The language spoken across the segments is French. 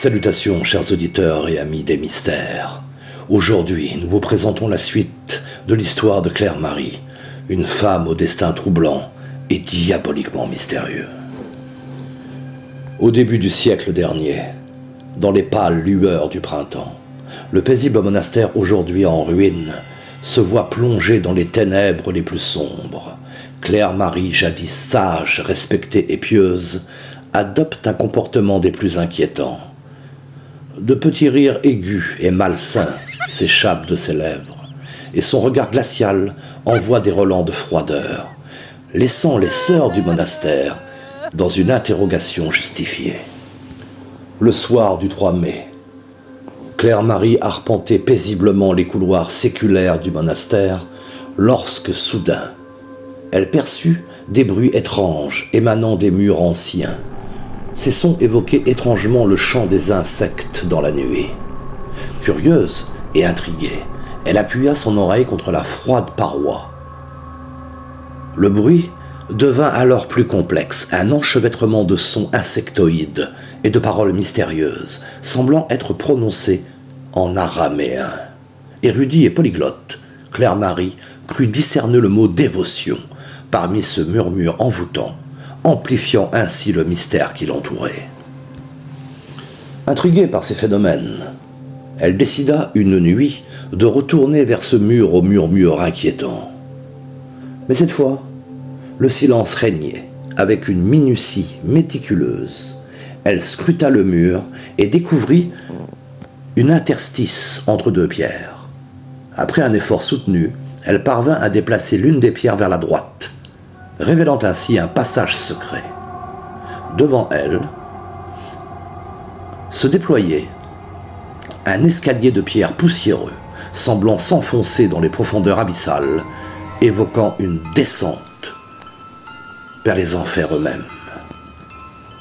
Salutations, chers auditeurs et amis des mystères. Aujourd'hui, nous vous présentons la suite de l'histoire de Claire-Marie, une femme au destin troublant et diaboliquement mystérieux. Au début du siècle dernier, dans les pâles lueurs du printemps, le paisible monastère aujourd'hui en ruine se voit plongé dans les ténèbres les plus sombres. Claire-Marie, jadis sage, respectée et pieuse, adopte un comportement des plus inquiétants. De petits rires aigus et malsains s'échappent de ses lèvres, et son regard glacial envoie des relents de froideur, laissant les sœurs du monastère dans une interrogation justifiée. Le soir du 3 mai, Claire-Marie arpentait paisiblement les couloirs séculaires du monastère lorsque, soudain, elle perçut des bruits étranges émanant des murs anciens. Ces sons évoquaient étrangement le chant des insectes dans la nuit. Curieuse et intriguée, elle appuya son oreille contre la froide paroi. Le bruit devint alors plus complexe, un enchevêtrement de sons insectoïdes et de paroles mystérieuses, semblant être prononcées en araméen. Érudit et polyglotte, Claire-Marie crut discerner le mot « dévotion » parmi ce murmure envoûtant, amplifiant ainsi le mystère qui l'entourait. Intriguée par ces phénomènes, elle décida une nuit de retourner vers ce mur au murmure inquiétant. Mais cette fois, le silence régnait avec une minutie méticuleuse. Elle scruta le mur et découvrit une interstice entre deux pierres. Après un effort soutenu, elle parvint à déplacer l'une des pierres vers la droite, révélant ainsi un passage secret. Devant elle se déployait un escalier de pierre poussiéreux, semblant s'enfoncer dans les profondeurs abyssales, évoquant une descente vers les enfers eux-mêmes.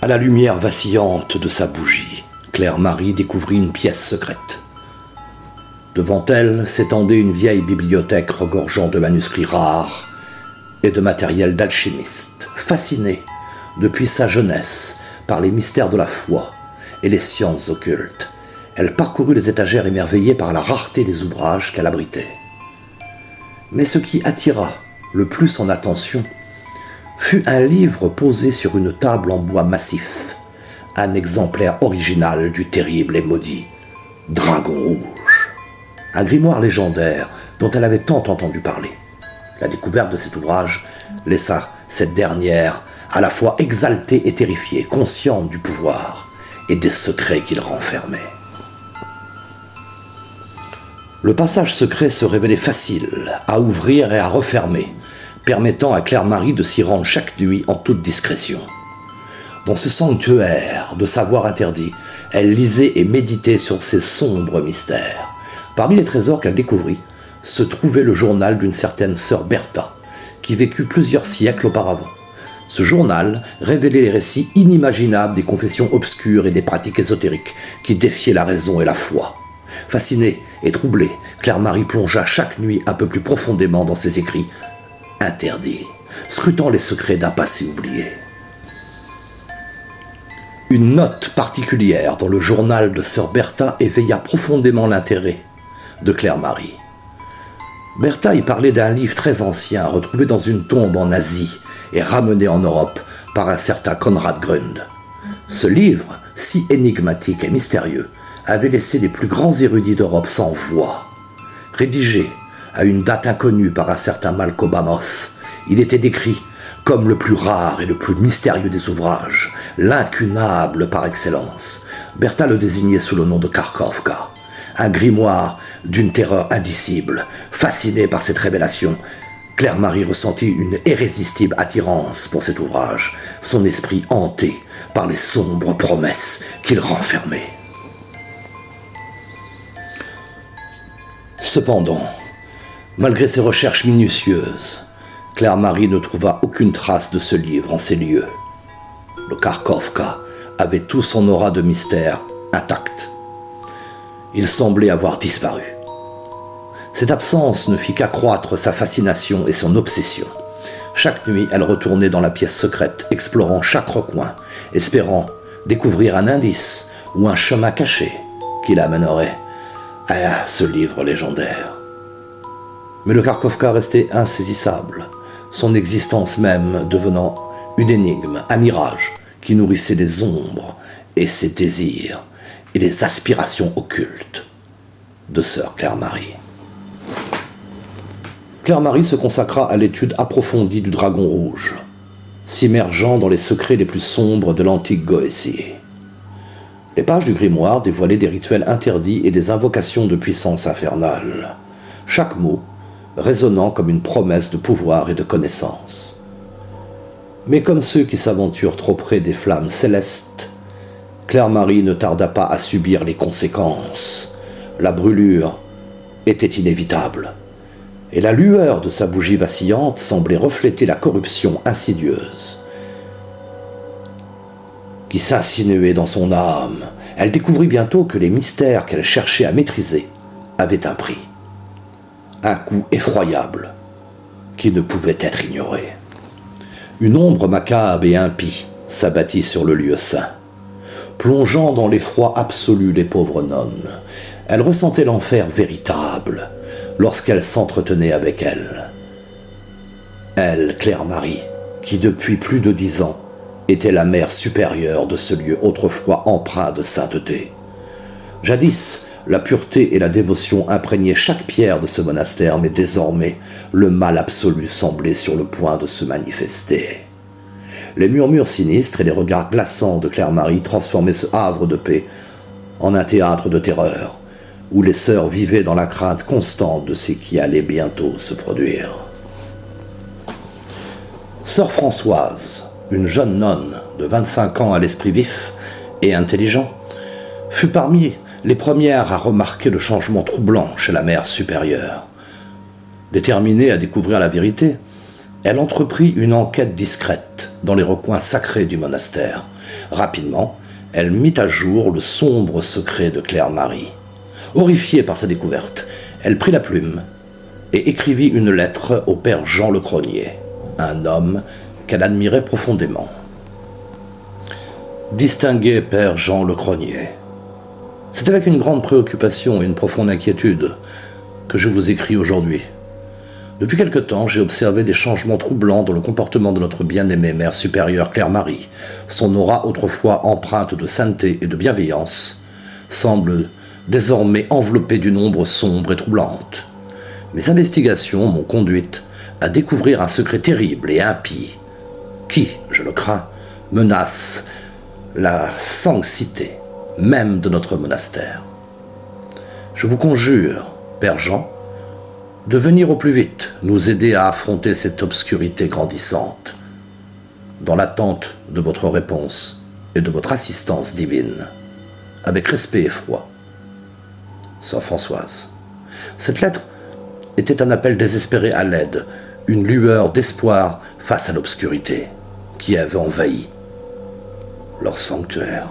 À la lumière vacillante de sa bougie, Claire-Marie découvrit une pièce secrète. Devant elle s'étendait une vieille bibliothèque regorgeant de manuscrits rares et de matériel d'alchimiste, fascinée depuis sa jeunesse par les mystères de la foi et les sciences occultes. Elle parcourut les étagères émerveillée par la rareté des ouvrages qu'elle abritait. Mais ce qui attira le plus son attention fut un livre posé sur une table en bois massif, un exemplaire original du terrible et maudit Dragon Rouge, un grimoire légendaire dont elle avait tant entendu parler. La découverte de cet ouvrage laissa cette dernière à la fois exaltée et terrifiée, consciente du pouvoir et des secrets qu'il renfermait. Le passage secret se révélait facile à ouvrir et à refermer, permettant à Claire-Marie de s'y rendre chaque nuit en toute discrétion. Dans ce sanctuaire de savoir interdit, elle lisait et méditait sur ces sombres mystères. Parmi les trésors qu'elle découvrit, se trouvait le journal d'une certaine sœur Bertha, qui vécut plusieurs siècles auparavant. Ce journal révélait les récits inimaginables des confessions obscures et des pratiques ésotériques qui défiaient la raison et la foi. Fascinée et troublée, Claire-Marie plongea chaque nuit un peu plus profondément dans ses écrits interdits, scrutant les secrets d'un passé oublié. Une note particulière dans le journal de sœur Bertha éveilla profondément l'intérêt de Claire-Marie. Bertha y parlait d'un livre très ancien, retrouvé dans une tombe en Asie et ramené en Europe par un certain Konrad Grund. Ce livre, si énigmatique et mystérieux, avait laissé les plus grands érudits d'Europe sans voix. Rédigé à une date inconnue par un certain Malcobamos, il était décrit comme le plus rare et le plus mystérieux des ouvrages, l'incunable par excellence. Bertha le désignait sous le nom de Karkovka, un grimoire d'une terreur indicible. Fascinée par cette révélation, Claire-Marie ressentit une irrésistible attirance pour cet ouvrage, son esprit hanté par les sombres promesses qu'il renfermait. Cependant, malgré ses recherches minutieuses, Claire-Marie ne trouva aucune trace de ce livre en ces lieux. Le Karkovka avait tout son aura de mystère intact. Il semblait avoir disparu. Cette absence ne fit qu'accroître sa fascination et son obsession. Chaque nuit, elle retournait dans la pièce secrète, explorant chaque recoin, espérant découvrir un indice ou un chemin caché qui l'amènerait à ce livre légendaire. Mais le Kharkovka restait insaisissable, son existence même devenant une énigme, un mirage qui nourrissait les ombres et ses désirs et les aspirations occultes de sœur Claire-Marie. Claire-Marie se consacra à l'étude approfondie du dragon rouge, s'immergeant dans les secrets les plus sombres de l'antique Goétie. Les pages du grimoire dévoilaient des rituels interdits et des invocations de puissance infernale, chaque mot résonnant comme une promesse de pouvoir et de connaissance. Mais comme ceux qui s'aventurent trop près des flammes célestes, Claire-Marie ne tarda pas à subir les conséquences. La brûlure était inévitable, et la lueur de sa bougie vacillante semblait refléter la corruption insidieuse qui s'insinuait dans son âme. Elle découvrit bientôt que les mystères qu'elle cherchait à maîtriser avaient un prix. Un coût effroyable qui ne pouvait être ignoré. Une ombre macabre et impie s'abattit sur le lieu saint, plongeant dans l'effroi absolu les pauvres nonnes. Elle ressentait l'enfer véritable lorsqu'elle s'entretenait avec elle. Elle, Claire-Marie, qui depuis plus de 10 ans était la mère supérieure de ce lieu autrefois empreint de sainteté. Jadis, la pureté et la dévotion imprégnaient chaque pierre de ce monastère, mais désormais, le mal absolu semblait sur le point de se manifester. Les murmures sinistres et les regards glaçants de Claire-Marie transformaient ce havre de paix en un théâtre de terreur, où les sœurs vivaient dans la crainte constante de ce qui allait bientôt se produire. Sœur Françoise, une jeune nonne de 25 ans à l'esprit vif et intelligent, fut parmi les premières à remarquer le changement troublant chez la mère supérieure. Déterminée à découvrir la vérité, elle entreprit une enquête discrète dans les recoins sacrés du monastère. Rapidement, elle mit à jour le sombre secret de Claire-Marie. Horrifiée par sa découverte, elle prit la plume et écrivit une lettre au père Jean Le Cronier, un homme qu'elle admirait profondément. Distingué père Jean Le Cronier, c'est avec une grande préoccupation et une profonde inquiétude que je vous écris aujourd'hui. Depuis quelque temps, j'ai observé des changements troublants dans le comportement de notre bien-aimée mère supérieure Claire-Marie. Son aura, autrefois empreinte de sainteté et de bienveillance, semble désormais enveloppée d'une ombre sombre et troublante. Mes investigations m'ont conduite à découvrir un secret terrible et impie qui, je le crains, menace la sanctité même de notre monastère. Je vous conjure, Père Jean, de venir au plus vite nous aider à affronter cette obscurité grandissante, dans l'attente de votre réponse et de votre assistance divine, avec respect et foi. Sœur Françoise. Cette lettre était un appel désespéré à l'aide, une lueur d'espoir face à l'obscurité qui avait envahi leur sanctuaire.